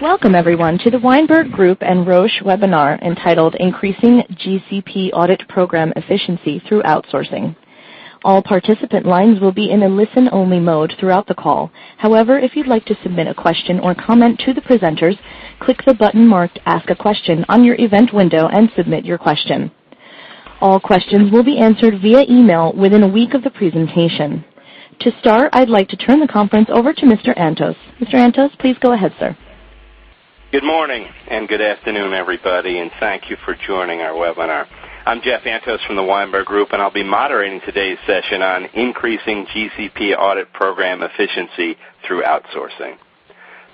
Welcome, everyone, to the Weinberg Group and Roche webinar entitled Increasing GCP Audit Program Efficiency Through Outsourcing. All participant lines will be in a listen-only mode throughout the call. However, if you'd like to submit a question or comment to the presenters, click the button marked Ask a Question on your event window and submit your question. All questions will be answered via email within a week of the presentation. To start, I'd like to turn the conference over to Mr. Antos. Mr. Antos, please go ahead, sir. Good morning and good afternoon, everybody, and thank you for joining our webinar. I'm Jeff Antos from the Weinberg Group, and I'll be moderating today's session on increasing GCP audit program efficiency through outsourcing.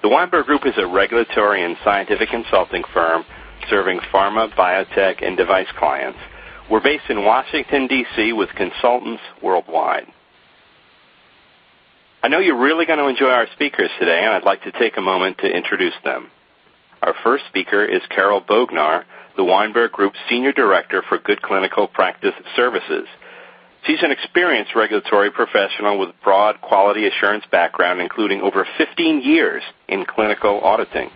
The Weinberg Group is a regulatory and scientific consulting firm serving pharma, biotech, and device clients. We're based in Washington, D.C., with consultants worldwide. I know you're really going to enjoy our speakers today, and I'd like to take a moment to introduce them. Our first speaker is Carol Bognar, the Weinberg Group's Senior Director for Good Clinical Practice Services. She's an experienced regulatory professional with broad quality assurance background, including over 15 years in clinical auditing.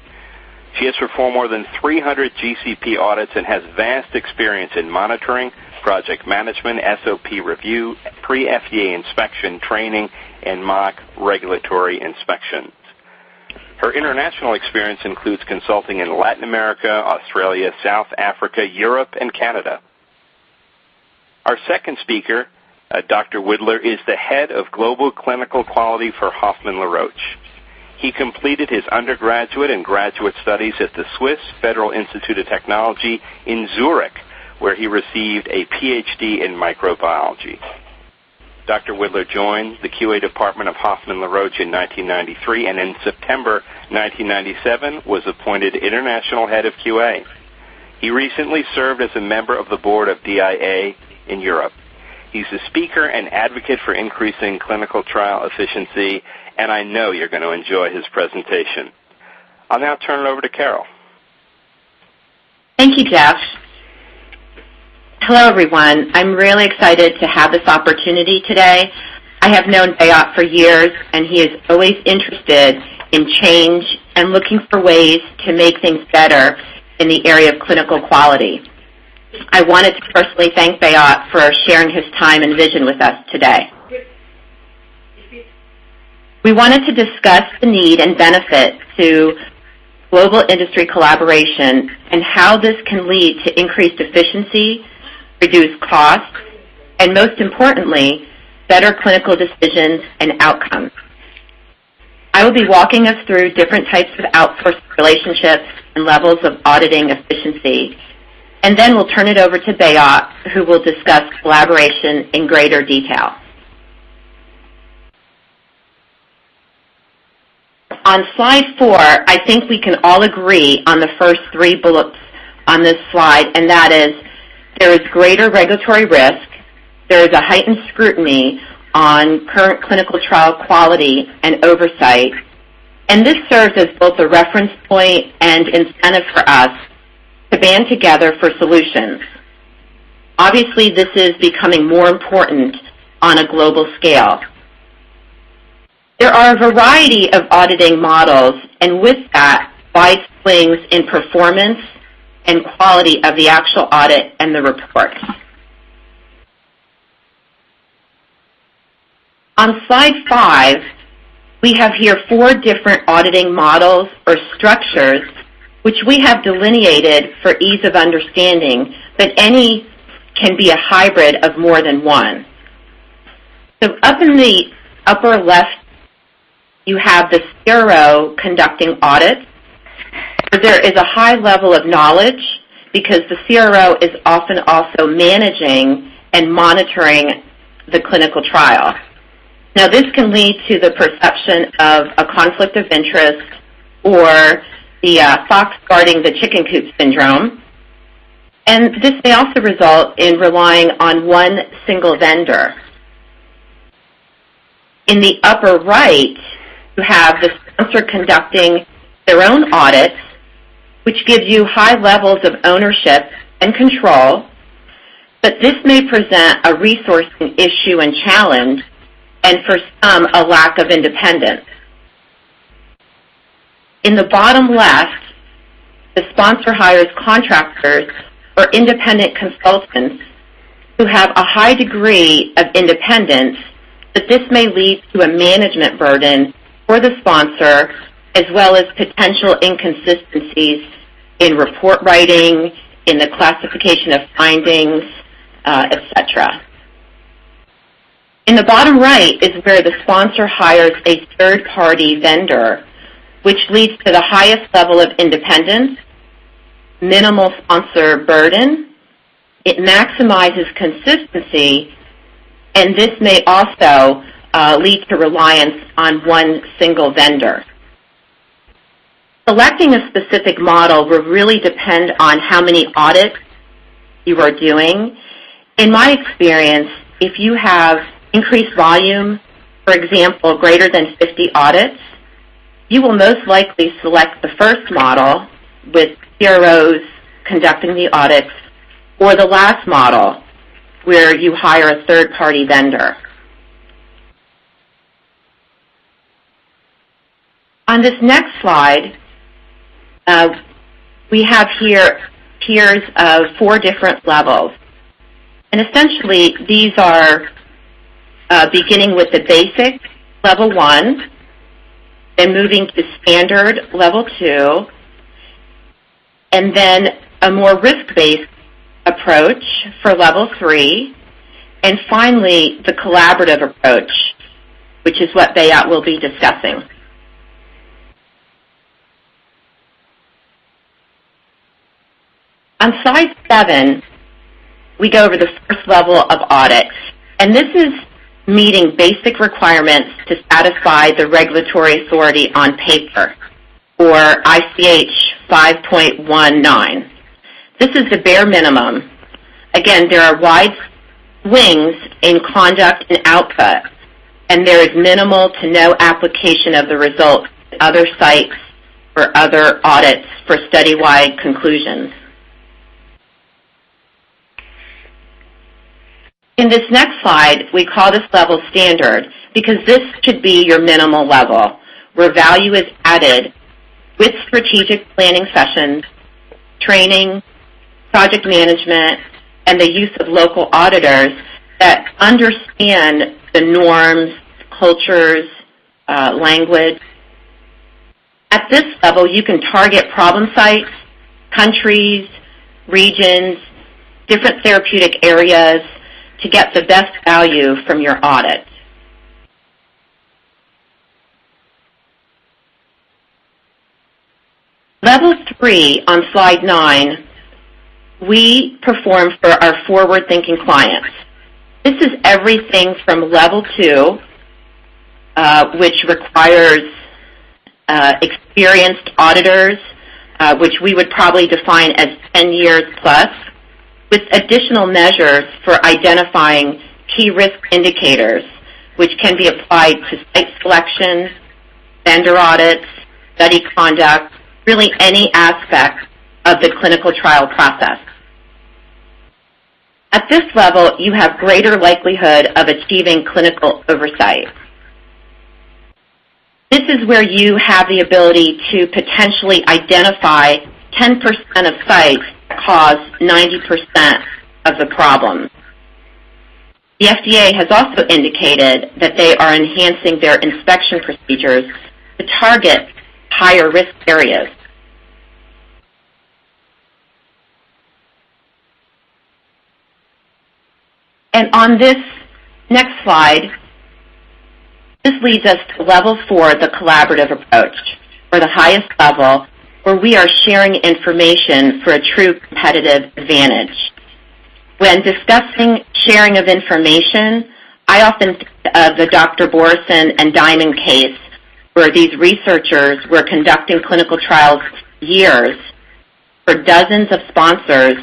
She has performed more than 300 GCP audits and has vast experience in monitoring, project management, SOP review, pre-FDA inspection, training, and mock regulatory inspections. Her international experience includes consulting in Latin America, Australia, South Africa, Europe, and Canada. Our second speaker, Dr. Widler, is the head of Global Clinical Quality for Hoffmann La Roche. He completed his undergraduate and graduate studies at the Swiss Federal Institute of Technology in Zurich, where he received a PhD in microbiology. Dr. Widler joined the QA department of Hoffmann La Roche in 1993, and in September 1997 was appointed International Head of QA. He recently served as a member of the board of DIA in Europe. He's a speaker and advocate for increasing clinical trial efficiency, and I know you're going to enjoy his presentation. I'll now turn it over to Carol. Thank you, Jeff. Hello, everyone. I'm really excited to have this opportunity today. I have known Bayat for years, and he is always interested in change and looking for ways to make things better in the area of clinical quality. I wanted to personally thank Bayat for sharing his time and vision with us today. We wanted to discuss the need and benefit to global industry collaboration and how this can lead to increased efficiency, reduce costs, and most importantly, better clinical decisions and outcomes. I will be walking us through different types of outsourced relationships and levels of auditing efficiency, and then we'll turn it over to Bayat, who will discuss collaboration in greater detail. On slide 4, I think we can all agree on the first 3 bullets on this slide, and that is there is greater regulatory risk, there is a heightened scrutiny on current clinical trial quality and oversight, and this serves as both a reference point and incentive for us to band together for solutions. Obviously, this is becoming more important on a global scale. There are a variety of auditing models, and with that, wide swings in performance and quality of the actual audit and the report. On slide 5, we have here 4 different auditing models or structures which we have delineated for ease of understanding, but any can be a hybrid of more than one. So up in the upper left, you have the CRO conducting audits. There is a high level of knowledge because the CRO is often also managing and monitoring the clinical trial. Now, this can lead to the perception of a conflict of interest or the fox guarding the chicken coop syndrome. And this may also result in relying on one single vendor. In the upper right, you have the sponsor conducting their own audits, which gives you high levels of ownership and control, but this may present a resourcing issue and challenge, and for some, a lack of independence. In the bottom left, the sponsor hires contractors or independent consultants who have a high degree of independence, but this may lead to a management burden for the sponsor, as well as potential inconsistencies in report writing, in the classification of findings, etc. In the bottom right is where the sponsor hires a third-party vendor, which leads to the highest level of independence, minimal sponsor burden. It maximizes consistency, and this may also lead to reliance on one single vendor. Selecting a specific model will really depend on how many audits you are doing. In my experience, if you have increased volume, for example, greater than 50 audits, you will most likely select the first model with CROs conducting the audits, or the last model where you hire a third-party vendor. On this next slide, we have here tiers of 4 different levels. And essentially, these are beginning with the basic, level 1, then moving to standard, level 2, and then a more risk-based approach for level 3, and finally the collaborative approach, which is what Bayat will be discussing. On slide 7, we go over the first level of audit, and this is meeting basic requirements to satisfy the regulatory authority on paper, or ICH 5.19. This is the bare minimum. Again, there are wide swings in conduct and output, and there is minimal to no application of the results to other sites or other audits for study-wide conclusions. In this next slide, we call this level standard because this should be your minimal level, where value is added with strategic planning sessions, training, project management, and the use of local auditors that understand the norms, cultures, language. At this level, you can target problem sites, countries, regions, different therapeutic areas to get the best value from your audit. Level 3 on slide 9, we perform for our forward-thinking clients. This is everything from level 2, which requires experienced auditors, which we would probably define as 10 years plus, with additional measures for identifying key risk indicators, which can be applied to site selection, vendor audits, study conduct, really any aspect of the clinical trial process. At this level, you have greater likelihood of achieving clinical oversight. This is where you have the ability to potentially identify 10% of sites that cause 90% of the problem. The FDA has also indicated that they are enhancing their inspection procedures to target higher risk areas. And on this next slide, this leads us to level 4, the collaborative approach, or the highest level, where we are sharing information for a true competitive advantage. When discussing sharing of information, I often think of the Dr. Borison and Diamond case, where these researchers were conducting clinical trials for years for dozens of sponsors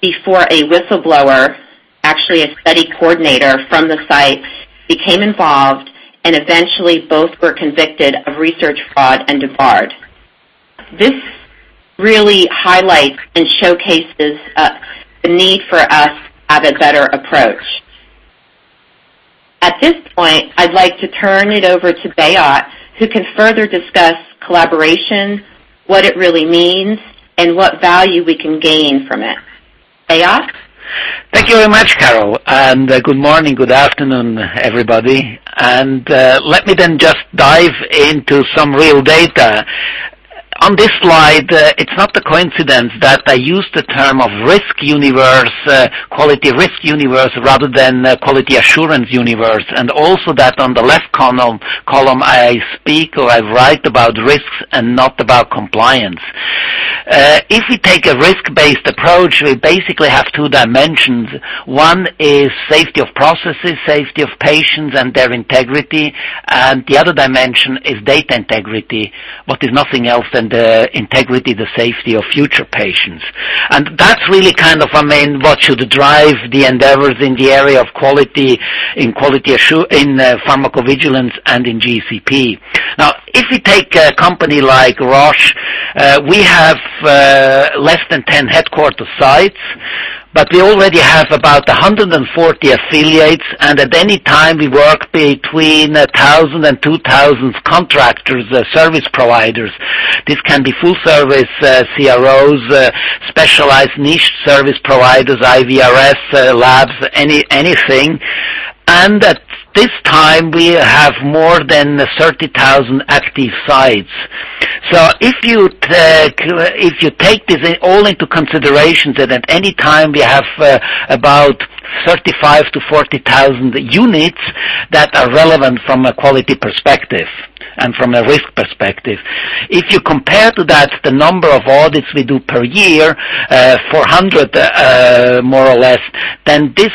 before a whistleblower, actually a study coordinator from the site, became involved, and eventually both were convicted of research fraud and debarred. This really highlights and showcases the need for us to have a better approach. At this point, I'd like to turn it over to Bayat who can further discuss collaboration, what it really means, and what value we can gain from it. Eyas? Thank you very much, Carol, and good morning, good afternoon, everybody. And let me then just dive into some real data. On this slide, it's not a coincidence that I use the term of risk universe, quality risk universe, rather than quality assurance universe, and also that on the left column I speak or I write about risks and not about compliance. If we take a risk-based approach, we basically have two dimensions. One is safety of processes, safety of patients and their integrity, and the other dimension is data integrity, what is nothing else than the integrity, the safety of future patients. And that's really kind of, what should drive the endeavors in the area of quality, in pharmacovigilance and in GCP. Now, if we take a company like Roche, we have less than 10 headquarters sites, but we already have about 140 affiliates, and at any time we work between 1,000 and 2,000 contractors, service providers. This can be full-service CROs, specialized niche service providers, IVRS, labs, anything. And at this time, we have more than 30,000 active sites. So if you take this all into consideration, that at any time we have about 35 to 40,000 units that are relevant from a quality perspective and from a risk perspective. If you compare to that the number of audits we do per year, 400 more or less, then this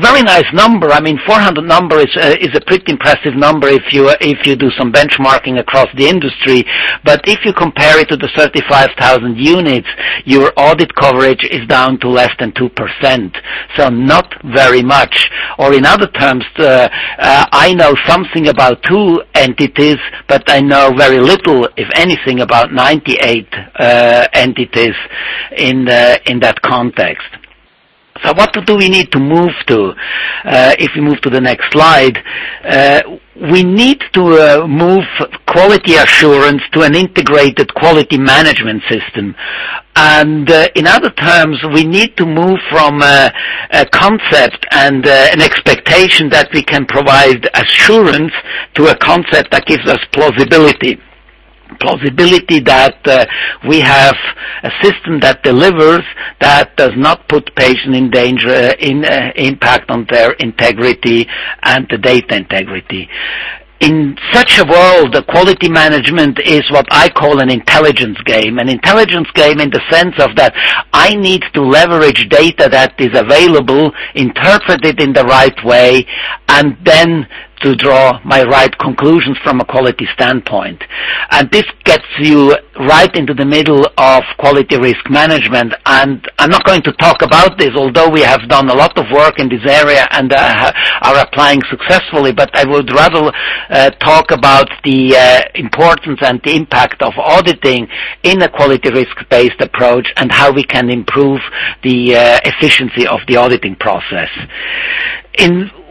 very nice number. 400 number is a pretty impressive number if you do some benchmarking across the industry. But if you compare it to the 35,000 units, your audit coverage is down to less than 2%. So not very much. Or in other terms, I know something about 2 entities, but I know very little, if anything, about 98 entities in that context. So what do we need to move to? If we move to the next slide, we need to move quality assurance to an integrated quality management system. And in other terms, we need to move from a concept and an expectation that we can provide assurance to a concept that gives us plausibility. Plausibility that we have a system that delivers, that does not put patients in danger, impact on their integrity and the data integrity. In such a world, the quality management is what I call an intelligence game. An intelligence game in the sense of that I need to leverage data that is available, interpret it in the right way, and then to draw my right conclusions from a quality standpoint. And this gets you right into the middle of quality risk management. And I'm not going to talk about this, although we have done a lot of work in this area and are applying successfully, but I would rather talk about the importance and the impact of auditing in a quality risk-based approach and how we can improve the efficiency of the auditing process.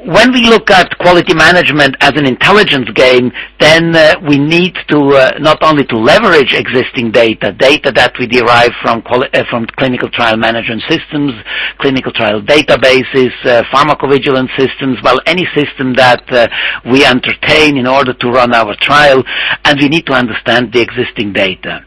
When we look at quality management as an intelligence game, then we need to not only to leverage existing data that we derive from clinical trial management systems, clinical trial databases, pharmacovigilance systems, any system that we entertain in order to run our trial, and we need to understand the existing data.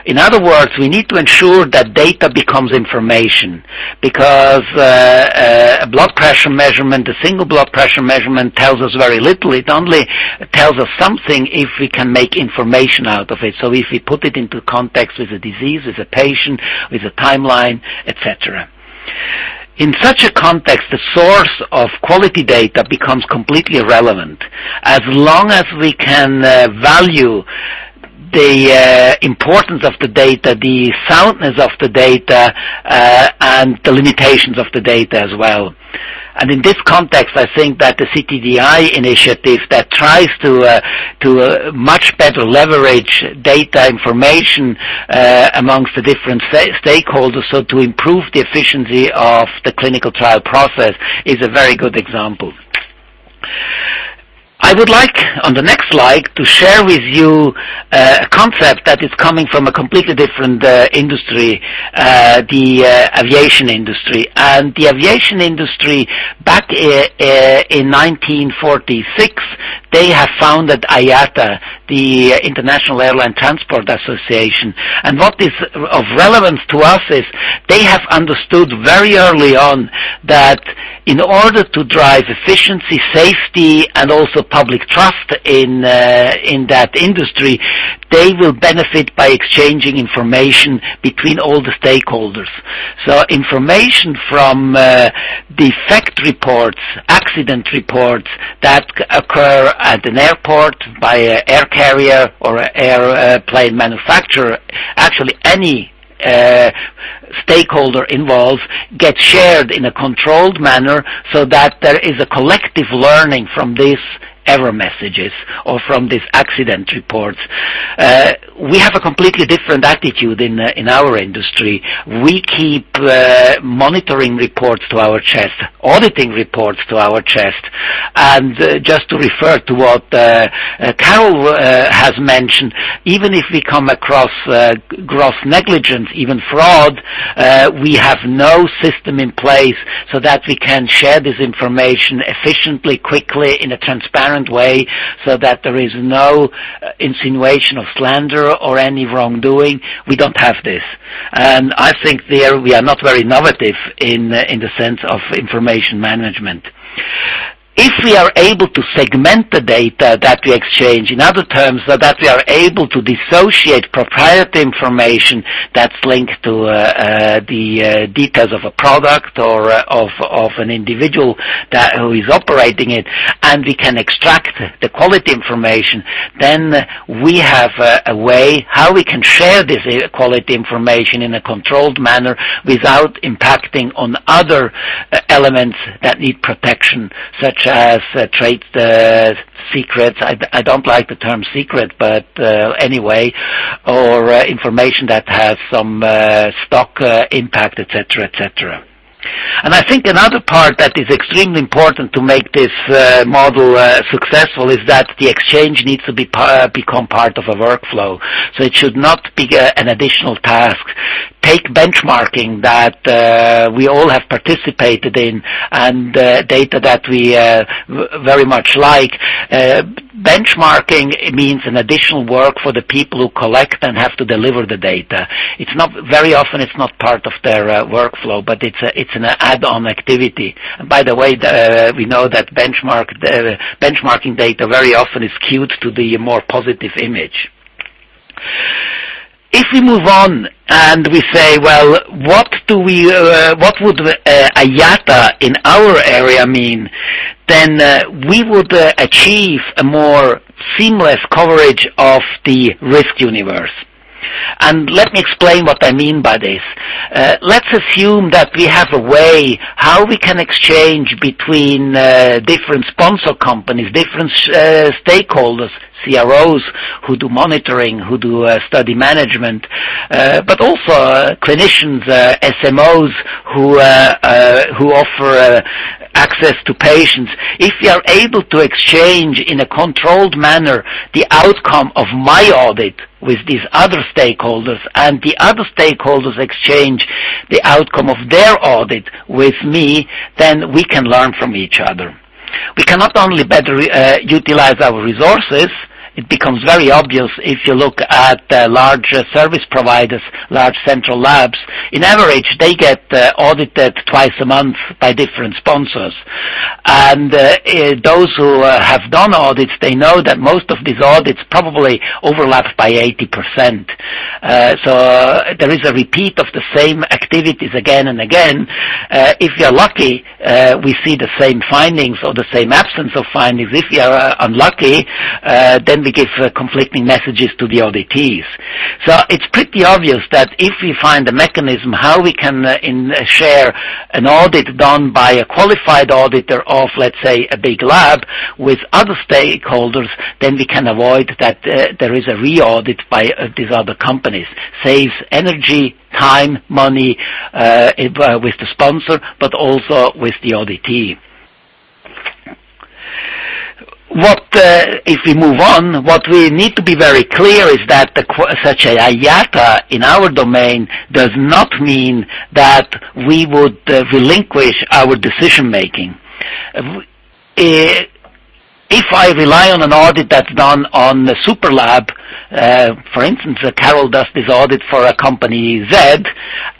In other words, we need to ensure that data becomes information, because a blood pressure measurement, a single blood pressure measurement, tells us very little. It only tells us something if we can make information out of it. So if we put it into context with a disease, with a patient, with a timeline, etc. In such a context, the source of quality data becomes completely irrelevant. As long as we can value the importance of the data, the soundness of the data, and the limitations of the data as well. And in this context, I think that the CTDI initiative that tries to much better leverage data information amongst the different stakeholders, so to improve the efficiency of the clinical trial process, is a very good example. I I would like, on the next slide, to share with you a concept that is coming from a completely different industry, the aviation industry. And the aviation industry, back in 1946, they have founded IATA, the International Airline Transport Association. And what is of relevance to us is they have understood very early on that in order to drive efficiency, safety, and also public trust in that industry, they will benefit by exchanging information between all the stakeholders. So information from defect reports, accident reports that occur at an airport by an air carrier or an airplane manufacturer, actually any stakeholder involved, gets shared in a controlled manner so that there is a collective learning from these error messages or from these accident reports. We have a completely different attitude in our industry. We keep monitoring reports to our chest, auditing reports to our chest, and just to refer to what Carol has mentioned, even if we come across gross negligence, even fraud, we have no system in place so that we can share this information efficiently, quickly, in a transparent way, so that there is no insinuation of slander or any wrongdoing. We don't have this. And I think there we are not very innovative in the sense of information management. If we are able to segment the data that we exchange, in other terms, so that we are able to dissociate proprietary information that's linked to the details of a product or of an individual who is operating it, and we can extract the quality information, then we have a way how we can share this quality information in a controlled manner without impacting on other elements that need protection, such as trade secrets. I don't like the term secret, but anyway, or information that has some stock impact, etc., etc. And I think another part that is extremely important to make this model successful is that the exchange needs to become part of a workflow. So it should not be an additional task. Take benchmarking that we all have participated in, and data that we very much like. Benchmarking means an additional work for the people who collect and have to deliver the data. It's not very often. It's not part of their workflow, but it's an add-on activity. And by the way, we know that benchmarking data very often is skewed to the more positive image. If we move on and we say, well, what would IATA in our area mean? Then we would achieve a more seamless coverage of the risk universe. And let me explain what I mean by this. Let's assume that we have a way how we can exchange between different sponsor companies, different stakeholders, CROs who do monitoring, who do study management, but also clinicians, SMOs who offer access to patients. If we are able to exchange in a controlled manner the outcome of my audit with these other stakeholders, and the other stakeholders exchange the outcome of their audit with me, then we can learn from each other. We can not only better utilize our resources. It becomes very obvious if you look at large service providers, large central labs. In average, they get audited twice a month by different sponsors. And those who have done audits, they know that most of these audits probably overlap by 80%. So there is a repeat of the same activities again and again. If we are lucky, we see the same findings or the same absence of findings. If we are unlucky, then we give conflicting messages to the auditees. So it's pretty obvious that if we find a mechanism how we can share an audit done by a qualified auditor of, let's say, a big lab with other stakeholders, then we can avoid that there is a re-audit by these other companies. Saves energy, time, money with the sponsor, but also with the auditee. If we move on, what we need to be very clear is that such a IATA in our domain does not mean that we would relinquish our decision making. If I rely on an audit that's done on the Superlab, for instance, Carol does this audit for a company Z,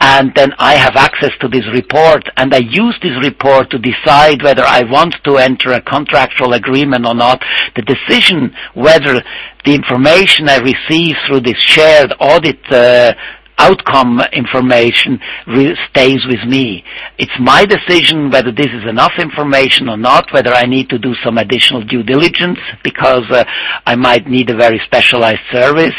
and then I have access to this report, and I use this report to decide whether I want to enter a contractual agreement or not. The decision whether the information I receive through this shared audit outcome information stays with me. It's my decision whether this is enough information or not, whether I need to do some additional due diligence because I might need a very specialized service.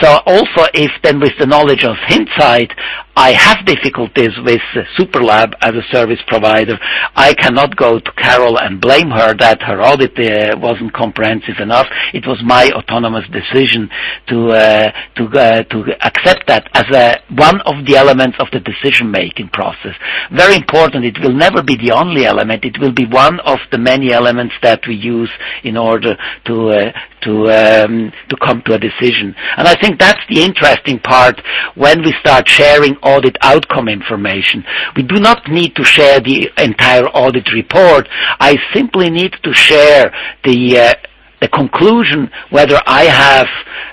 So also if then with the knowledge of hindsight, I have difficulties with Superlab as a service provider, I cannot go to Carol and blame her that her audit wasn't comprehensive enough. It was my autonomous decision to accept that as one of the elements of the decision-making process. Very important, it will never be the only element. It will be one of the many elements that we use in order to come to a decision. And I think that's the interesting part when we start sharing audit outcome information. We do not need to share the entire audit report. I simply need to share the conclusion whether I have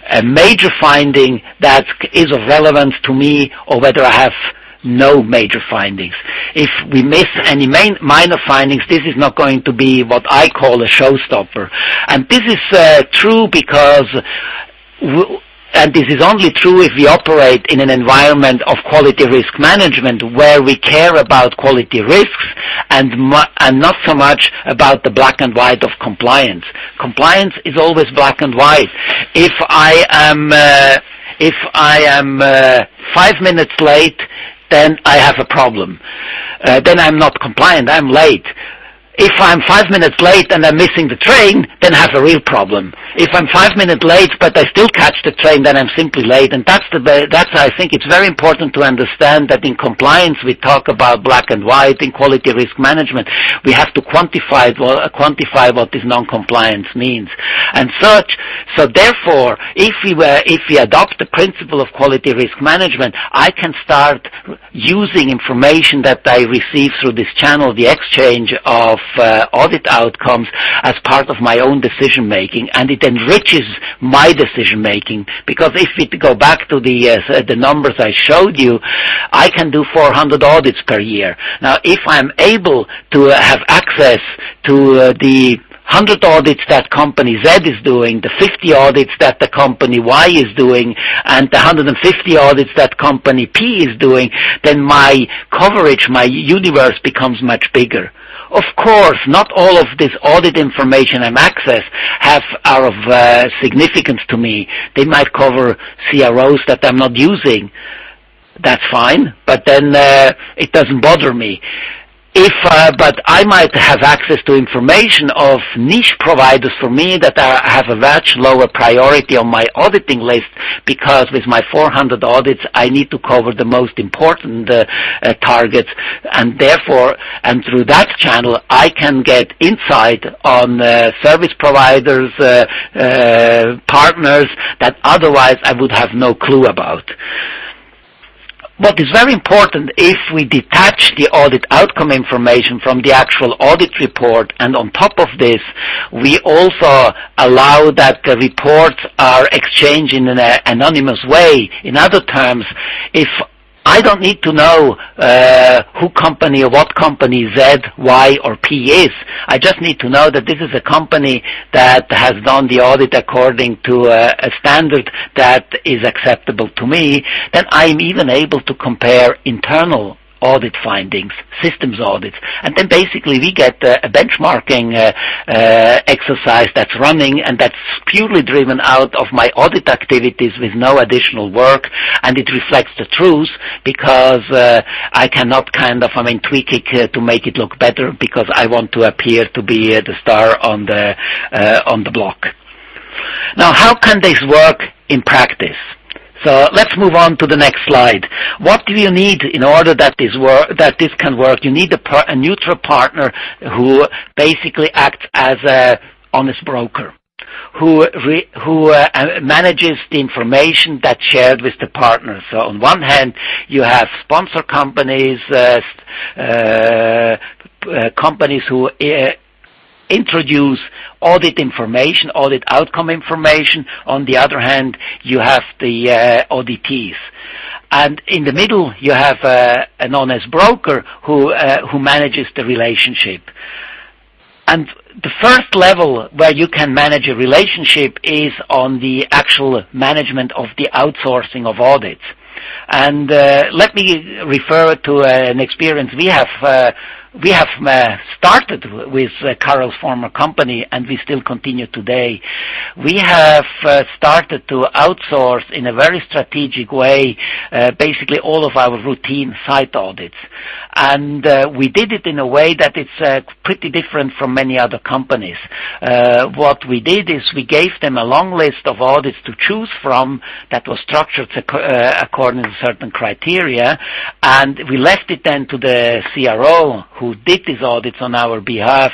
a major finding that is of relevance to me or whether I have no major findings. If we miss any minor findings, this is not going to be what I call a showstopper. And this is true because and this is only true if we operate in an environment of quality risk management where we care about quality risks and not so much about the black and white of compliance. Compliance is always black and white. If I am 5 minutes late, then I have a problem. Then I'm not compliant, I'm late. If I'm 5 minutes late and I'm missing the train, then I have a real problem. If I'm 5 minutes late but I still catch the train, then I'm simply late. And that's I think it's very important to understand that in compliance we talk about black and white. In quality risk management, we have to quantify what this non-compliance means. And so therefore, if we adopt the principle of quality risk management, I can start using information that I receive through this channel, the exchange of audit outcomes, as part of my own decision making, and it enriches my decision making, because if we go back to the numbers I showed you, I can do 400 audits per year. Now if I'm able to have access to the 100 audits that company Z is doing, the 50 audits that the company Y is doing, and the 150 audits that company P is doing, then my coverage, my universe becomes much bigger. Of course, not all of this audit information I'm are of significance to me. They might cover CROs that I'm not using. That's fine, but then it doesn't bother me. But I might have access to information of niche providers for me that have a much lower priority on my auditing list, because with my 400 audits, I need to cover the most important targets, and therefore, and through that channel, I can get insight on service providers, partners that otherwise I would have no clue about. What is very important, if we detach the audit outcome information from the actual audit report, and on top of this, we also allow that the reports are exchanged in an anonymous way. In other terms, if I don't need to know who company or what company Z, Y, or P is. I just need to know that this is a company that has done the audit according to a standard that is acceptable to me. Then I'm even able to compare internal audit findings, systems audits, and then basically we get a benchmarking exercise that's running, and that's purely driven out of my audit activities with no additional work, and it reflects the truth, because I cannot tweak it to make it look better, because I want to appear to be the star on the block. Now, how can this work in practice? So let's move on to the next slide. What do you need in order that this can work? You need a neutral partner who basically acts as a honest broker who manages the information that's shared with the partners. So on one hand, you have sponsor companies, companies who introduce audit information, audit outcome information. On the other hand, you have the auditees. And in the middle, you have an honest broker who manages the relationship. And the first level where you can manage a relationship is on the actual management of the outsourcing of audits. And let me refer to an experience we have started with Carol's former company, and we still continue today. We have started to outsource in a very strategic way basically all of our routine site audits. And we did it in a way that it's pretty different from many other companies. What we did is we gave them a long list of audits to choose from that was structured according to certain criteria, and we left it then to the CRO who did these audits on our behalf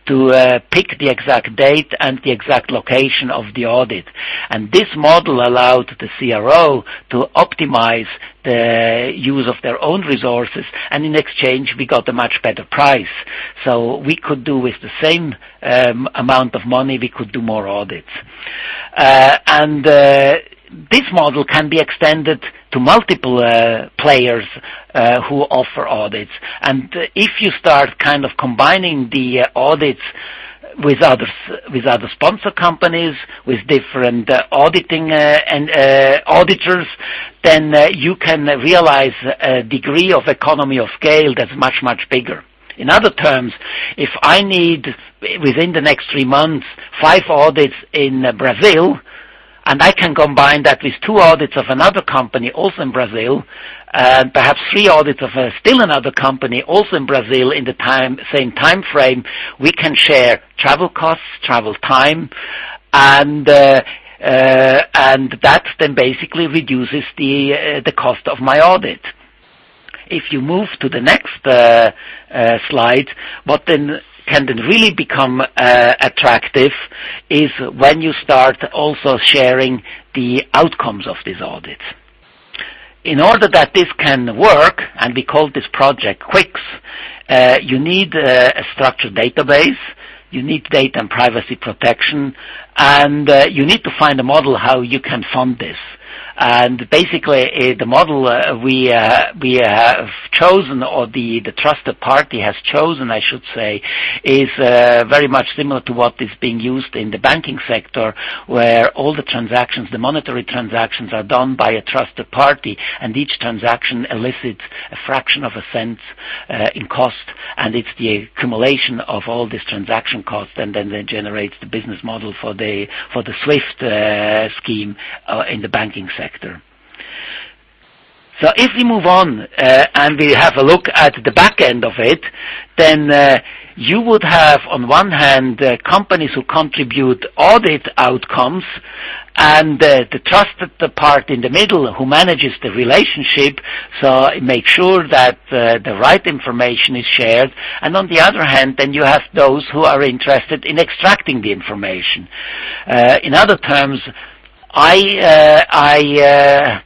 to pick the exact date and the exact location of the audit. And this model allowed the CRO to optimize the use of their own resources, and in exchange we got a much better price. So we could do with the same amount of money, we could do more audits. This model can be extended to multiple players who offer audits. And if you start kind of combining the audits with other sponsor companies, with different auditing and auditors, then you can realize a degree of economy of scale that's much, much bigger. In other terms, if I need, within the next 3 months, 5 audits in Brazil, and I can combine that with 2 audits of another company also in Brazil, and perhaps 3 audits of still another company also in Brazil in the same time frame, we can share travel costs, travel time, and that then basically reduces the cost of my audit. If you move to the next slide, what then can then really become attractive is when you start also sharing the outcomes of these audits. In order that this can work, and we call this project QUICS, you need a structured database, you need data and privacy protection, and you need to find a model how you can fund this. And basically, the model we have chosen, or the trusted party has chosen, I should say, is very much similar to what is being used in the banking sector, where all the transactions, the monetary transactions, are done by a trusted party, and each transaction elicits a fraction of a cent in cost, and it's the accumulation of all this transaction cost, and then it generates the business model for the SWIFT scheme in the banking sector. So if we move on and we have a look at the back end of it, then you would have on one hand companies who contribute audit outcomes, and the trusted part in the middle who manages the relationship, so make sure that the right information is shared. And on the other hand, then you have those who are interested in extracting the information. In other terms, I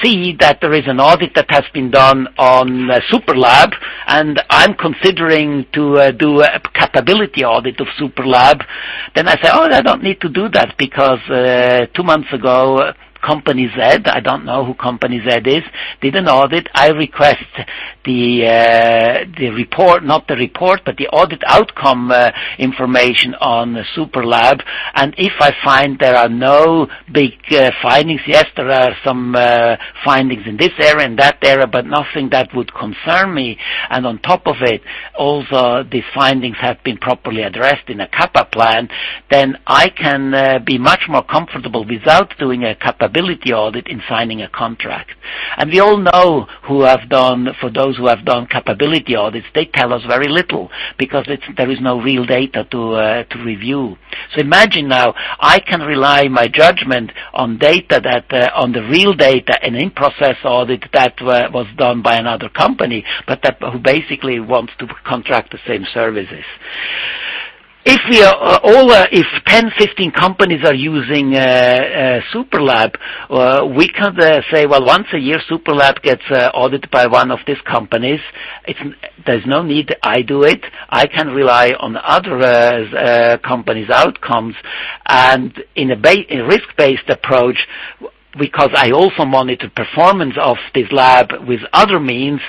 see that there is an audit that has been done on Superlab, and I'm considering to do a capability audit of Superlab. Then I say, I don't need to do that because 2 months ago, Company Z, I don't know who Company Z is, did an audit. I request the report, not the report, but the audit outcome information on Superlab. And if I find there are no big findings, yes, there are some findings in this area and that area, but nothing that would concern me. And on top of it, also these findings have been properly addressed in a CAPA plan, then I can be much more comfortable without doing a capability audit in signing a contract. And we all know for those who have done capability audits, they tell us very little because there is no real data to review. So imagine now, I can rely my judgment on data on the real data, an in-process audit that was done by another company, but who basically wants to contract the same services. if 10, 15 companies are using SuperLab, we can say, well, once a year SuperLab gets audited by one of these companies. There's no need I do it. I can rely on other companies' outcomes, and in a risk-based approach, because I also monitor performance of this lab with other means,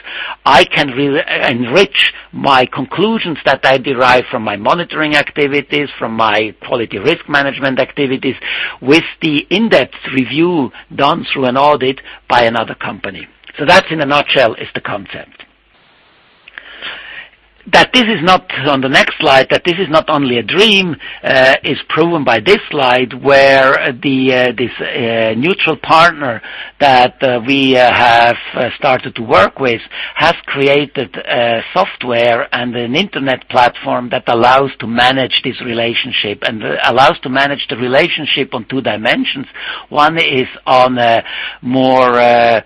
I can enrich my conclusions that I derive from my monitoring activities, from my quality risk management activities, with the in-depth review done through an audit by another company. So that's, in a nutshell, is the concept. That this is not, on the next slide, that this is not only a dream is proven by this slide, where this neutral partner that we have started to work with has created software and an internet platform that allows to manage this relationship, and allows to manage the relationship on two dimensions. One is on a more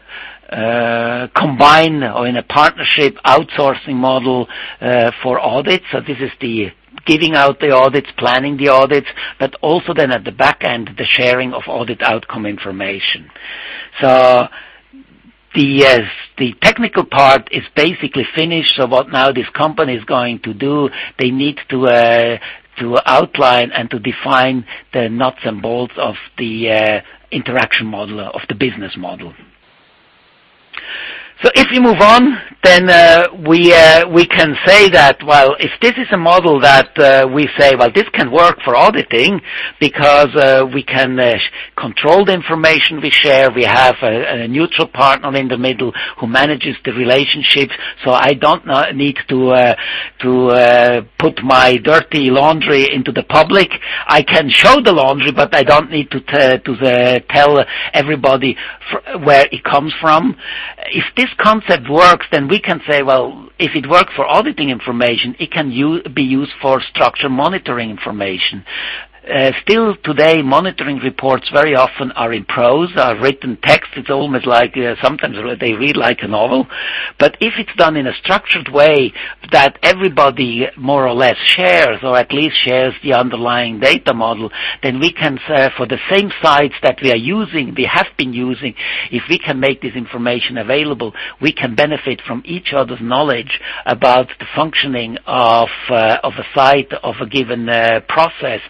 combine or in a partnership outsourcing model for audits. So this is the giving out the audits, planning the audits, but also then at the back end, the sharing of audit outcome information. So the technical part is basically finished. So what now this company is going to do, they need to outline and to define the nuts and bolts of the interaction model, of the business model. So if we move on, then we can say that, well, if this is a model that we say, well, this can work for auditing because we can control the information we share. We have a neutral partner in the middle who manages the relationships, so I don't need to put my dirty laundry into the public. I can show the laundry, but I don't need to tell everybody where it comes from. If this concept works, then we can say, well, if it works for auditing information, it can be used for structured monitoring information. Still today, monitoring reports very often are in prose, are written text. It's almost like sometimes they read like a novel. But if it's done in a structured way that everybody more or less shares, or at least shares the underlying data model, then we can, for the same sites that we have been using, if we can make this information available, we can benefit from each other's knowledge about the functioning of a site, of a given process,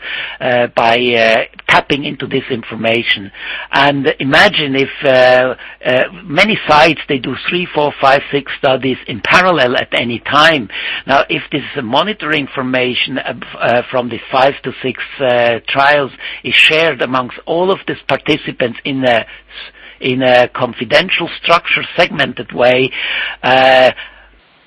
by tapping into this information. And imagine if many sites, they do 3, 4, 5, 6 studies in parallel at any time. Now, if this monitoring information from the 5 to 6 trials is shared amongst all of these participants in a confidential, structured, segmented way,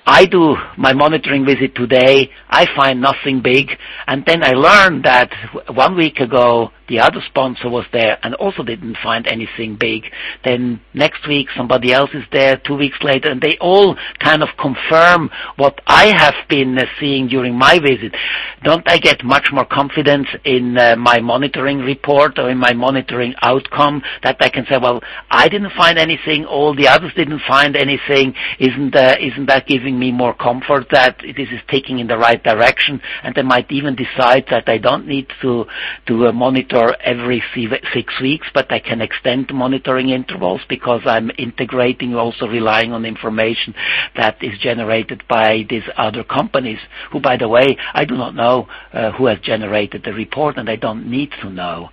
I do my monitoring visit today, I find nothing big, and then I learn that 1 week ago the other sponsor was there and also didn't find anything big. Then next week somebody else is there, 2 weeks later, and they all kind of confirm what I have been seeing during my visit. Don't I get much more confidence in my monitoring report or in my monitoring outcome, that I can say, well, I didn't find anything, all the others didn't find anything. Isn't that giving me more comfort that this is taking in the right direction? And they might even decide that I don't need to monitor every 6 weeks, but I can extend the monitoring intervals because I'm integrating, also relying on information that is generated by these other companies, who, by the way, I do not know who has generated the report, and I don't need to know.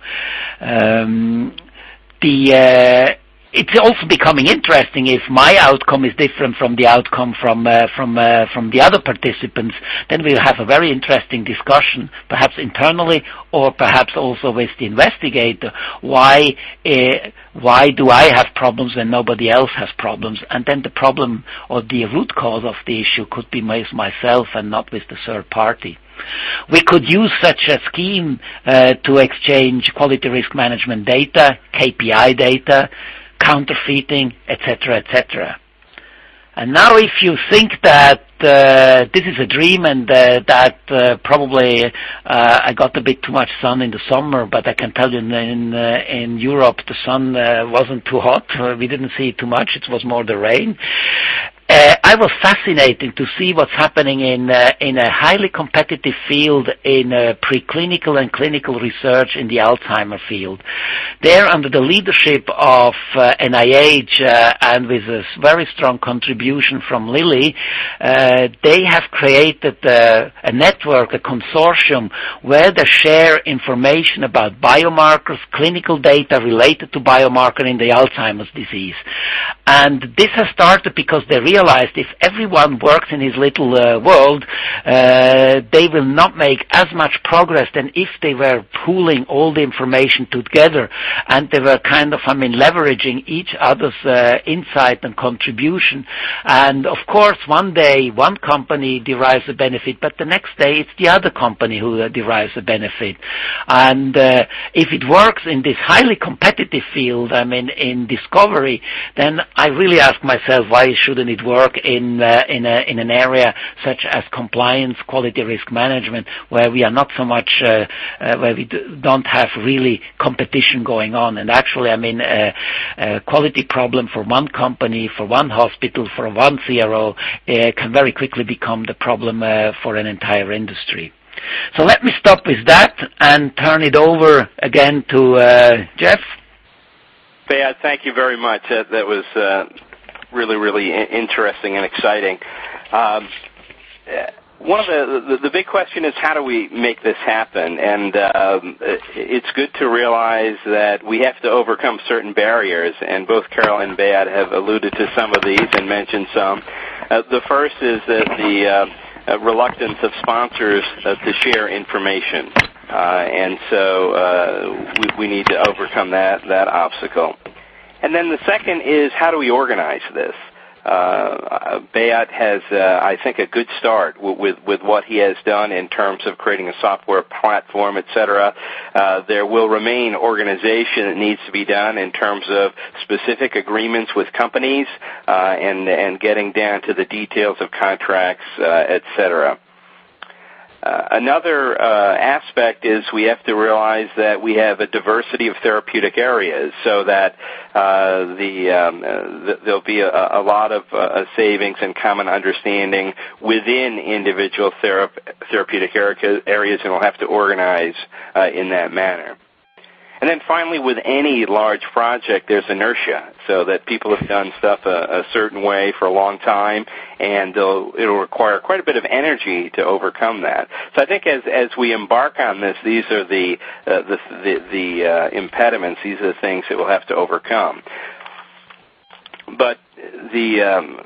It's also becoming interesting if my outcome is different from the outcome from the other participants. Then we'll have a very interesting discussion, perhaps internally or perhaps also with the investigator. Why do I have problems when nobody else has problems? And then the problem or the root cause of the issue could be with myself and not with the third party. We could use such a scheme to exchange quality risk management data, KPI data, counterfeiting, etc., etc. And now if you think that this is a dream and that probably I got a bit too much sun in the summer, but I can tell you in Europe the sun wasn't too hot. We didn't see too much. It was more the rain. I was fascinated to see what's happening in a highly competitive field in preclinical and clinical research in the Alzheimer field. There, under the leadership of NIH and with a very strong contribution from Lilly, they have created a network, a consortium, where they share information about biomarkers, clinical data related to biomarker in the Alzheimer's disease. And this has started because they realized if everyone works in his little world, they will not make as much progress than if they were pooling all the information together, and they were kind of, leveraging each other's insight and contribution. And of course, one day one company derives a benefit, but the next day it's the other company who derives a benefit. And if it works in this highly competitive field, in discovery, then I really ask myself, why shouldn't it work in an area such as compliance, quality risk management, where we are not so much, where we don't have really competition going on. And actually, a quality problem for one company, for one hospital, for one CRO can very quickly become the problem for an entire industry. So let me stop with that and turn it over again to Jeff. Beat, thank you very much. That was really, really interesting and exciting. One of the big question is, how do we make this happen? And it's good to realize that we have to overcome certain barriers, and both Carol and Beat have alluded to some of these and mentioned some. The first is that the reluctance of sponsors to share information. And so we need to overcome that obstacle. And then the second is, how do we organize this? Beat has, I think, a good start with what he has done in terms of creating a software platform, et cetera. There will remain organization that needs to be done in terms of specific agreements with companies and getting down to the details of contracts, et cetera. Another aspect is we have to realize that we have a diversity of therapeutic areas, so that there'll be a lot of savings and common understanding within individual therapeutic areas, and we'll have to organize in that manner. And then finally, with any large project, there's inertia, so that people have done stuff a certain way for a long time, and it'll require quite a bit of energy to overcome that. So I think as we embark on this, these are the impediments. These are the things that we'll have to overcome. But the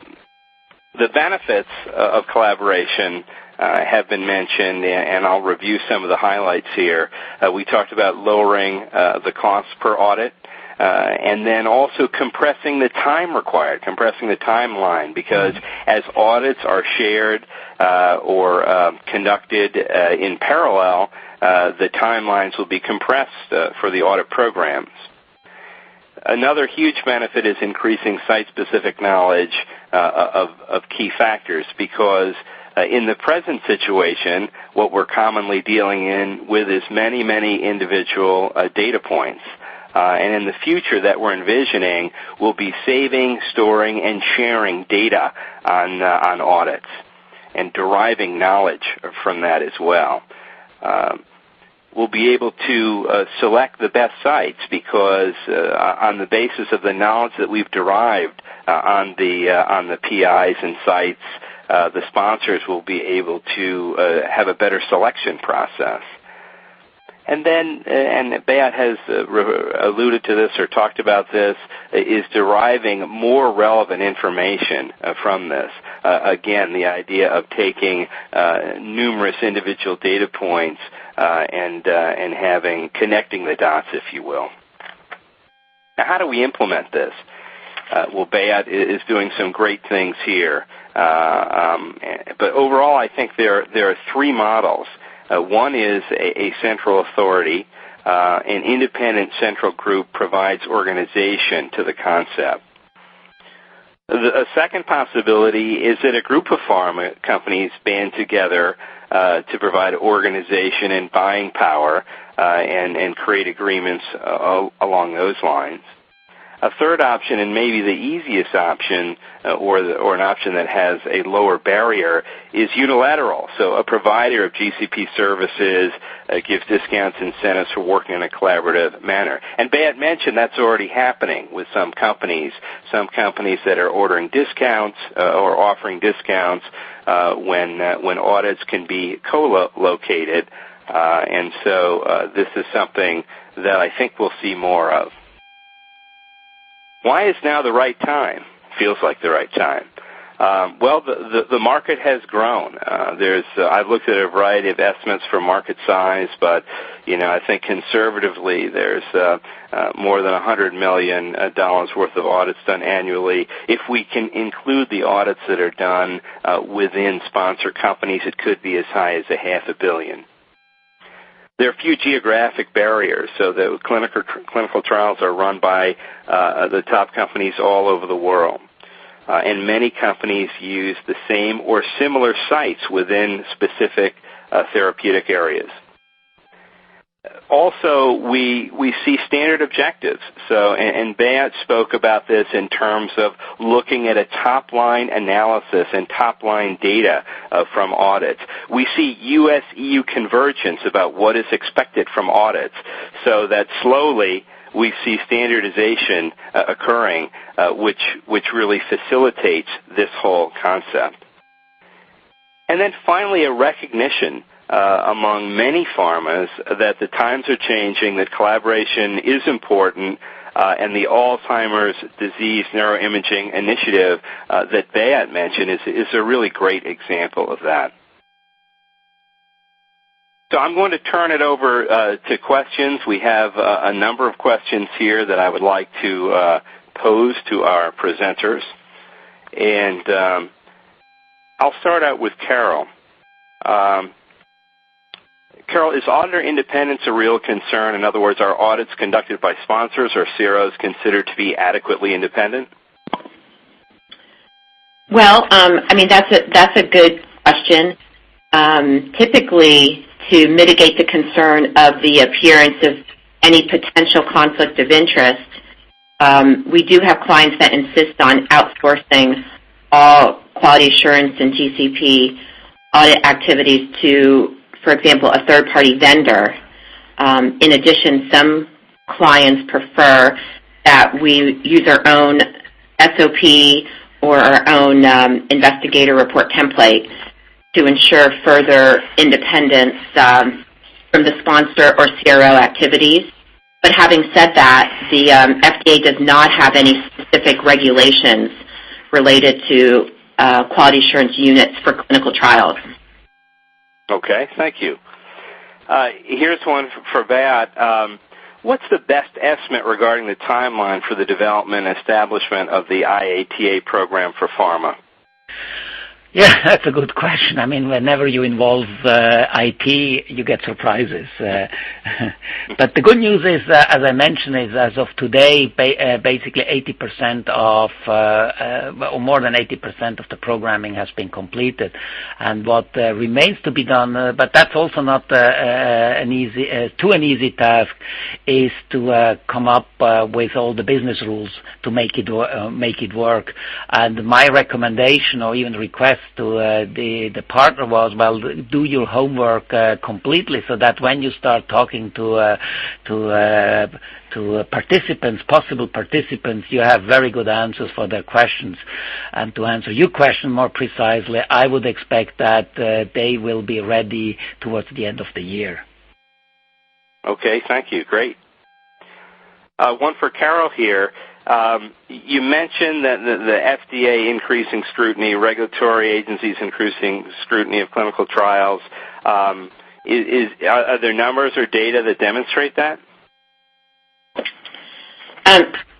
benefits of collaboration have been mentioned, and I'll review some of the highlights here. We talked about lowering the cost per audit, and then also compressing the time required, compressing the timeline, because as audits are shared or conducted in parallel, the timelines will be compressed for the audit programs. Another huge benefit is increasing site-specific knowledge of key factors, because in the present situation, what we're commonly dealing with is many, many individual data points. And in the future that we're envisioning, we'll be saving, storing, and sharing data on audits and deriving knowledge from that as well. We'll be able to select the best sites, because on the basis of the knowledge that we've derived on the PIs and sites, the sponsors will be able to have a better selection process. And then, and Beat has alluded to this or talked about this, is deriving more relevant information from this. Again, the idea of taking numerous individual data points and connecting the dots, if you will. Now, how do we implement this? Well, Beat is doing some great things here. But overall, I think there are three models. One is a central authority. An independent central group provides organization to the concept. A second possibility is that a group of pharma companies band together to provide organization and buying power and create agreements along those lines. A third option, and maybe the easiest option, or an option that has a lower barrier, is unilateral. So a provider of GCP services gives discounts and incentives for working in a collaborative manner. And Beat mentioned that's already happening with some companies that are ordering discounts or offering discounts when audits can be co-located. And so this is something that I think we'll see more of. Why is now the right time? Feels like the right time. Well, the market has grown. I've looked at a variety of estimates for market size, but I think conservatively there's more than $100 million worth of audits done annually. If we can include the audits that are done within sponsor companies, it could be as high as $500 million. There are few geographic barriers, so the clinical trials are run by the top companies all over the world. And many companies use the same or similar sites within specific therapeutic areas. Also, we see standard objectives. So, and Beat spoke about this in terms of looking at a top-line analysis and top-line data from audits. We see U.S.-EU convergence about what is expected from audits, so that slowly we see standardization occurring, which really facilitates this whole concept. And then finally, a recognition among many pharmas that the times are changing, that collaboration is important, and the Alzheimer's disease neuroimaging initiative that Beat mentioned is a really great example of that. So I'm going to turn it over to questions. We have a number of questions here that I would like to pose to our presenters. And I'll start out with Carol. Carol, is auditor independence a real concern? In other words, are audits conducted by sponsors or CROs considered to be adequately independent? Well, that's a good question. Typically, to mitigate the concern of the appearance of any potential conflict of interest, we do have clients that insist on outsourcing all quality assurance and GCP audit activities to, for example, a third-party vendor. In addition, some clients prefer that we use our own SOP or our own investigator report template to ensure further independence from the sponsor or CRO activities. But having said that, the FDA does not have any specific regulations related to quality assurance units for clinical trials. Okay, thank you. Here's one for Beat. What's the best estimate regarding the timeline for the development and establishment of the IATA program for pharma? Yeah, that's a good question. I mean, whenever you involve IT, you get surprises. But the good news is, as I mentioned, is as of today, basically 80% of, or more than 80% of the programming has been completed. And what remains to be done, but that's also not an easy task, is to come up with all the business rules to make it work. And my recommendation, or even request to the partner was, well, do your homework completely, so that when you start talking to participants, possible participants, you have very good answers for their questions. And to answer your question more precisely, I would expect that they will be ready towards the end of the year. Okay, thank you. Great. One for Carol here. You mentioned that the FDA increasing scrutiny, regulatory agencies increasing scrutiny of clinical trials. Are there numbers or data that demonstrate that?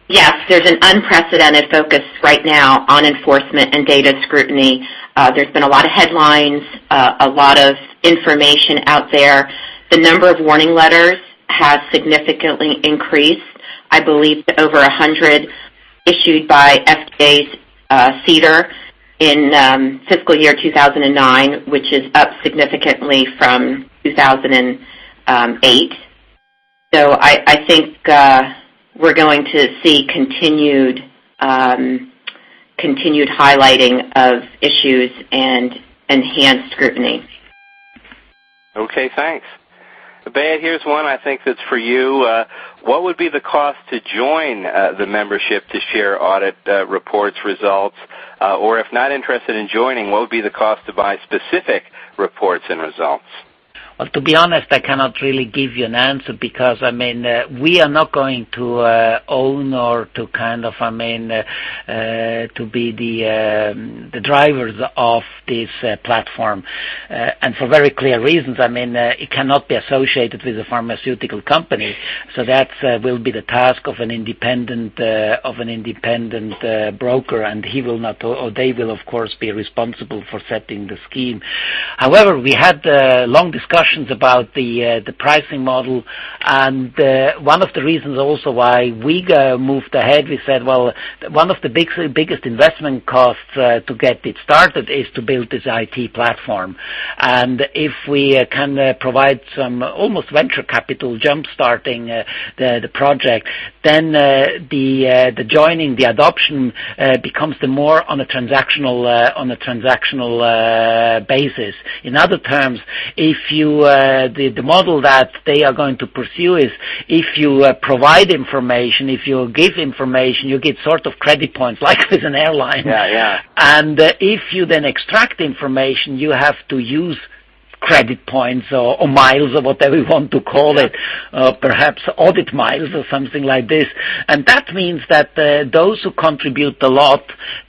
Yes, there's an unprecedented focus right now on enforcement and data scrutiny. There's been a lot of headlines, a lot of information out there. The number of warning letters has significantly increased, I believe, to over 100 issued by FDA's CEDAR in fiscal year 2009, which is up significantly from 2008. So I think we're going to see continued highlighting of issues and enhanced scrutiny. Okay, thanks. Bea, here's one I think that's for you. What would be the cost to join the membership to share audit reports, results? Or if not interested in joining, what would be the cost to buy specific reports and results? Well, to be honest, I cannot really give you an answer because, we are not going to own or to to be the drivers of this platform. And for very clear reasons, it cannot be associated with a pharmaceutical company. So that will be the task of an independent broker, and he will not, or they will, of course, be responsible for setting the scheme. However, we had long discussions about the pricing model, and one of the reasons also why we moved ahead, we said, well, one of the biggest investment costs to get it started is to build this IT platform. And if we can provide some almost venture capital jump-starting the project, then the joining, the adoption becomes the more on a transactional basis. In other terms, if you the model that they are going to pursue is if you provide information, if you give information, you get sort of credit points, like with an airline. Yeah. And if you then extract information, you have to use credit points or miles or whatever you want to call it, perhaps audit miles or something like this. And that means that those who contribute a lot,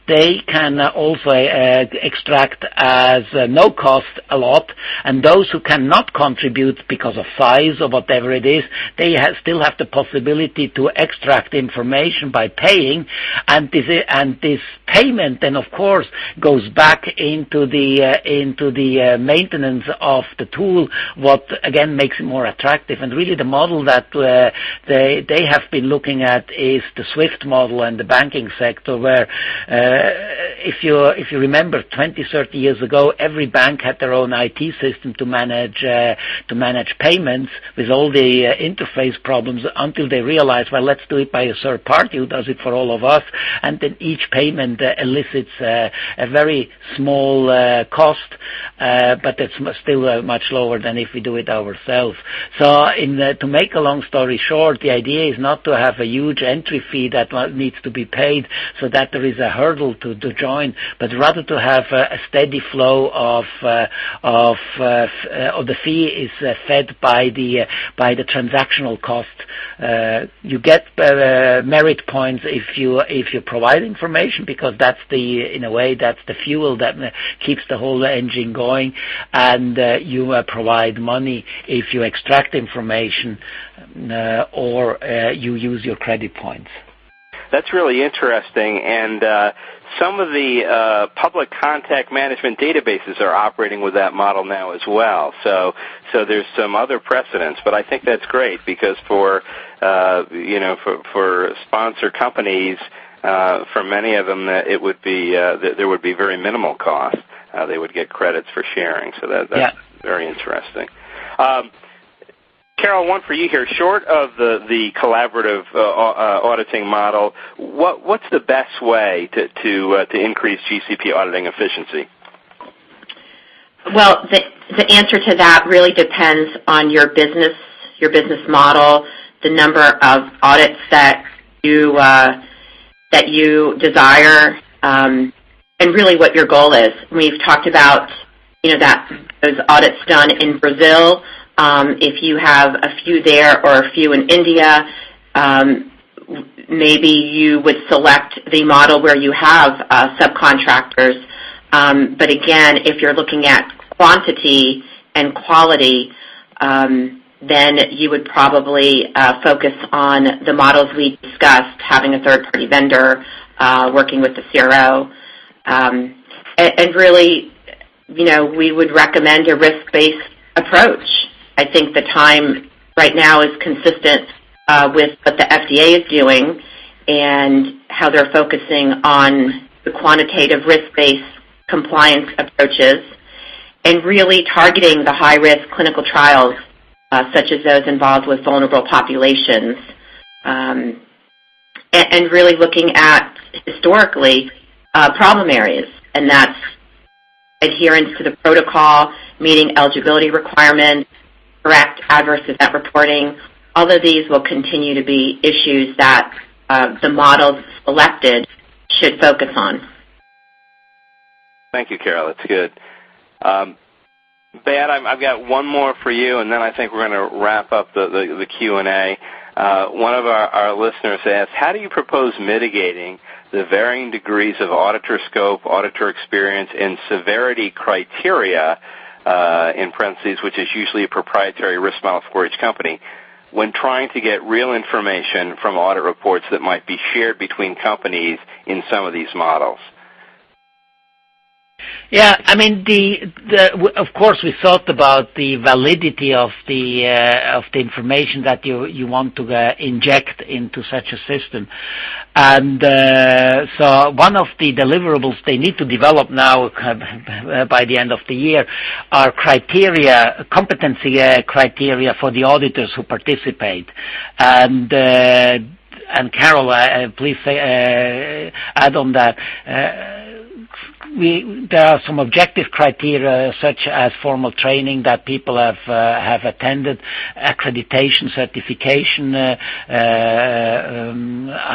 they can also extract as no cost a lot, and those who cannot contribute because of size or whatever it is, they still have the possibility to extract information by paying, and this payment then of course goes back into the maintenance of the tool, what again makes it more attractive. And really the model that they have been looking at is the SWIFT model and the banking sector, where if you remember 20-30 years ago, every bank had their own IT system to manage payments with all the interface problems, until they realized, well, let's do it by a third party who does it for all of us, and then each payment elicits a very small cost, but it's still much lower than if we do it ourselves. So to make a long story short, the idea is not to have a huge entry fee that needs to be paid so that there is a hurdle to join, but rather to have a steady flow of the fee is fed by the transactional cost. You get merit points if you provide information, because that's in a way that's the fuel that keeps the whole engine going, and you provide money if you extract information or you use your credit points. That's really interesting, and some of the public contact management databases are operating with that model now as well. So there's some other precedents, but I think that's great, because for sponsor companies, for many of them, it would be there would be very minimal cost. They would get credits for sharing, so that's very interesting. Carol, one for you here. Short of the collaborative auditing model, what's the best way to increase GCP auditing efficiency? Well, the answer to that really depends on your business model, the number of audits that you desire, and really what your goal is. We've talked about that those audits done in Brazil. If you have a few there or a few in India, maybe you would select the model where you have subcontractors. But again, if you're looking at quantity and quality, then you would probably focus on the models we discussed, having a third-party vendor, working with the CRO. And really, we would recommend a risk-based approach. I think the time right now is consistent with what the FDA is doing and how they're focusing on the quantitative risk-based compliance approaches and really targeting the high-risk clinical trials, such as those involved with vulnerable populations. and really looking at historically problem areas, and that's adherence to the protocol, meeting eligibility requirements, correct adverse event reporting. All of these will continue to be issues that the models selected should focus on. Thank you, Carol. That's good. Beat, I've got one more for you, and then I think we're going to wrap up the Q&A. One of our listeners asked, how do you propose mitigating the varying degrees of auditor scope, auditor experience, and severity criteria, in parentheses, which is usually a proprietary risk model for each company, when trying to get real information from audit reports that might be shared between companies in some of these models? Yeah, I mean, of course, we thought about the validity of the information that you want to inject into such a system, and so one of the deliverables they need to develop now by the end of the year are competency criteria for the auditors who participate, and Carol, please add on that. There are some objective criteria such as formal training that people have attended, accreditation, certification,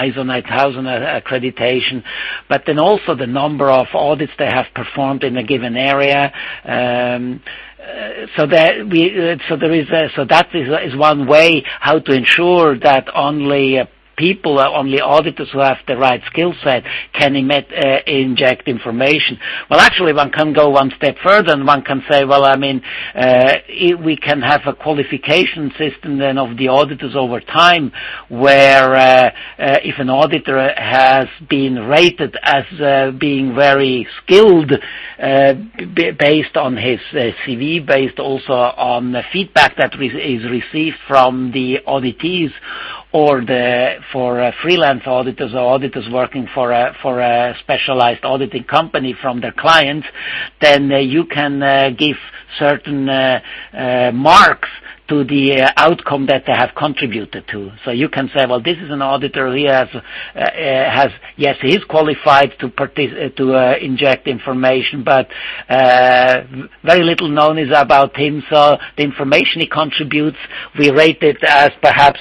ISO 9000 accreditation, but then also the number of audits they have performed in a given area. So that is one way how to ensure that only auditors who have the right skill set can inject information. Well, actually, one can go one step further, and one can say, well, I mean, we can have a qualification system then of the auditors over time, where if an auditor has been rated as being very skilled based on his CV, based also on the feedback that is received from the auditees, or for freelance auditors or auditors working for a specialized auditing company from their clients, then you can give certain marks to the outcome that they have contributed to. So you can say, well, this is an auditor. He yes, he is qualified to inject information, but very little known is about him. So the information he contributes, we rate it as perhaps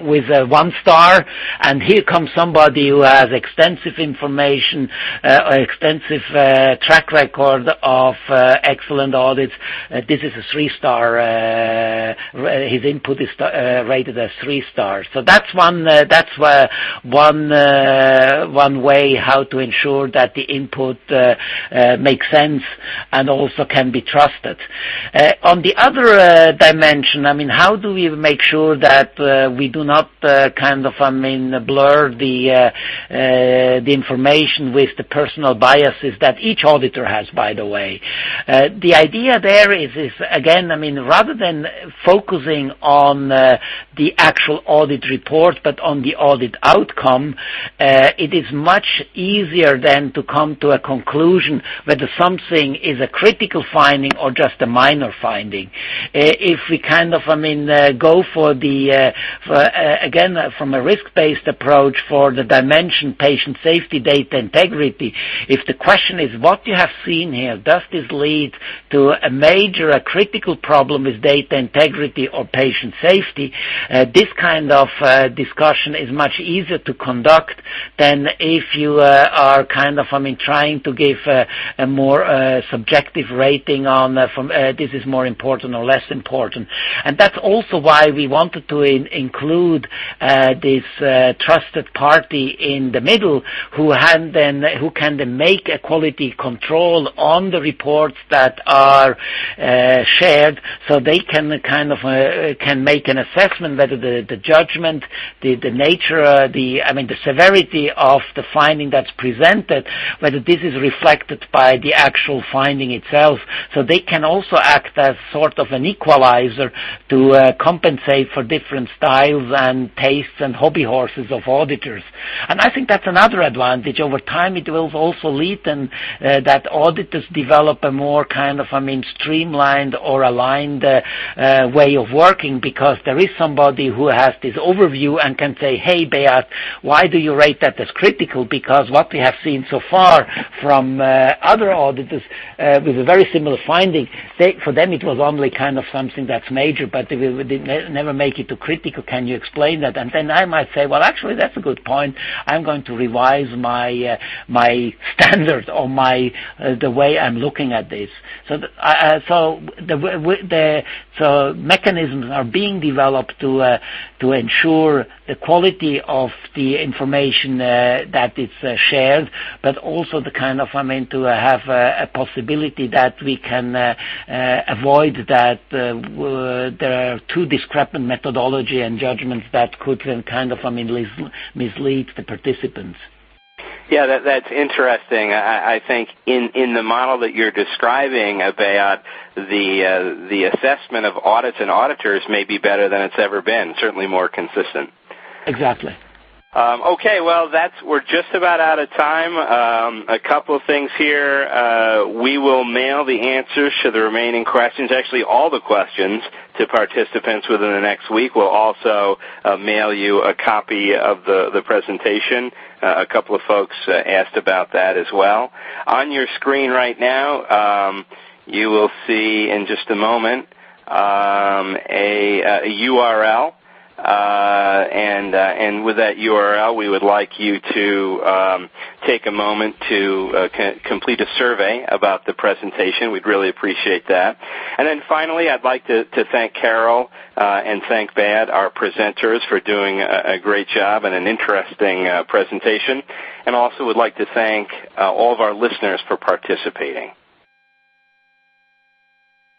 with a 1 star. And here comes somebody who has extensive information, extensive track record of excellent audits. This is a 3-star. His input is rated as 3 stars. So that's one way how to ensure that the input makes sense and also can be trusted. On the other dimension, I mean, how do we make sure that we do not blur the information with the personal biases that each auditor has, by the way. The idea there is again, I mean, rather than focusing on the actual audit report, but on the audit outcome, it is much easier then to come to a conclusion whether something is a critical finding or just a minor finding. If we go for again, from a risk-based approach for the dimension patient safety, data integrity, if the question is what you have seen here, does this lead to a critical problem with data integrity or patient safety, this kind of discussion is much easier to conduct than if you are trying to give a more subjective rating on this is more important or less important. And that's also why we wanted to include this trusted party in the middle who can then make a quality control on the reports that are shared, so they can make an assessment whether the judgment, the nature, the severity of the finding that's presented, whether this is reflected by the actual finding itself. So they can also act as sort of an equalizer to compensate for different styles and tastes and hobby horses of auditors. And I think that's another advantage. Over time, it will also lead that auditors develop a more streamlined or aligned way of working, because there is somebody who has this overview and can say, hey, Beat, why do you rate that as critical? Because what we have seen so far from other auditors with a very similar finding, for them it was only kind of something that's major, but they never make it to critical. Can you explain that? And then I might say, well, actually, that's a good point. I'm going to revise my standard or the way I'm looking at this. So mechanisms are being developed to ensure the quality of the information that is shared, but also the kind of, to have a possibility that we can avoid that there are too discrepant methodology and judgments that could then kind of, mislead the participants. Yeah, that's interesting. I think in the model that you're describing, Beat, the assessment of audits and auditors may be better than it's ever been, certainly more consistent. Exactly. Okay, well, we're just about out of time. A couple of things here. We will mail the answers to the remaining questions, actually all the questions, to participants within the next week. We'll also mail you a copy of the presentation. A couple of folks asked about that as well. On your screen right now, you will see in just a moment a URL. And with that URL, we would like you to take a moment to complete a survey about the presentation. We'd really appreciate that. And then finally, I'd like to thank Carol and thank Beat, our presenters, for doing a great job and an interesting presentation. And also would like to thank all of our listeners for participating.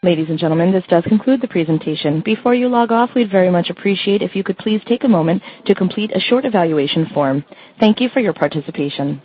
Ladies and gentlemen, this does conclude the presentation. Before you log off, we'd very much appreciate if you could please take a moment to complete a short evaluation form. Thank you for your participation.